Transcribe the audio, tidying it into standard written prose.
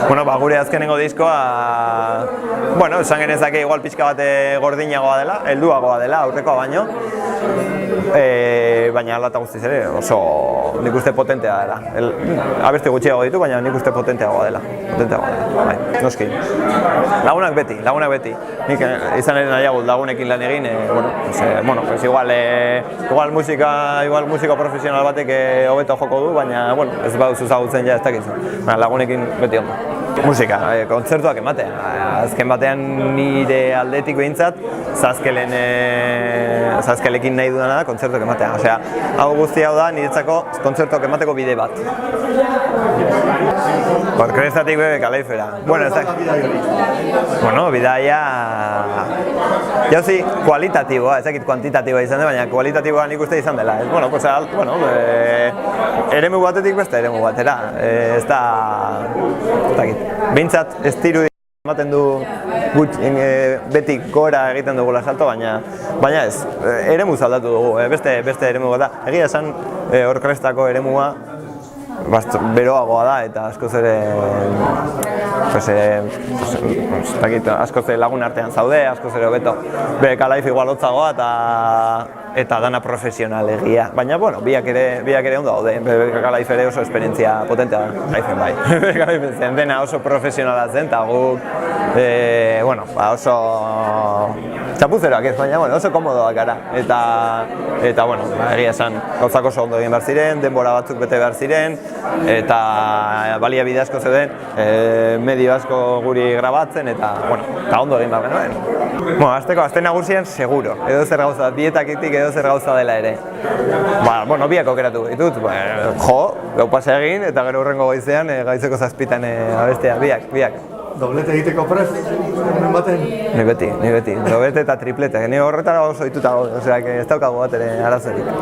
Bueno, gure azkenengo diskoa, esan genezake igual pixka bat gordinagoa dela, helduagoa dela, aurrekoa baino. Baina hala eta guztiz ere, oso nik uste potentea dela. Abesti gutxiago ditu, baina nik uste potenteagoa dela. Bai, noski. Lagunak beti. Nik izan ere nahiagut lagunekin lan egin, igual musika profesional batek hobeto joko du, baina ez baduzu zagutzen ja ez dakizu. Lagunekin beti ondo. Musika, kontzertuak ematea. Azken batean nire aldetik behintzat, Zazkelekin nahi dudana da kontzertuak ematea. Osea, hau guzti hau da niretzako kontzertuak emateko bide bat. Orkrestatik bebe kalaifera. Bidaia... Jauzi, kualitatiboa, ez dakit kuantitatiboa izan da, baina kualitatiboa nik uste izan dela. Eremu batetik beste eremu batera. Ez da... Behintzat, ez dirudi ematen du beti gora egiten dugula salto, baina ez, eremu aldatu dugu, beste eremu bat da. Egia esan, orkrestako eremua beroagoa da eta askoz ere askoz lagun artean zaude, askoz ere hobeto bere kalaif igual hotzagoa eta dana profesional egia. Baina, biak ere ondo daude, bere kalaif ere oso esperientzia potentea da. Kalaifen bai, bere kalaifen zen dena oso profesionala zen, eta guk oso txapuzeroak ez, baina oso komodoak gara. Eta egia esan, gauzak oso ondo egin behar ziren, denbora batzuk bete behar ziren, eta baliabide asko zeuden, medio asko guri grabatzen, eta ondo egin behar genuen. Aste nagusien, seguro, edo zer gauza, dietakitik edo zer gauza dela ere. Biak aukeratu ditut, gau pasa egin, eta gero hurrengo goizean, gaitzeko zazpitan abestea, biak. Doblete egiteko prest, hemen baten? Ni beti, doblete eta triplete, ni horretara oso dituta gaude, ez daukagu bat ere arazorik.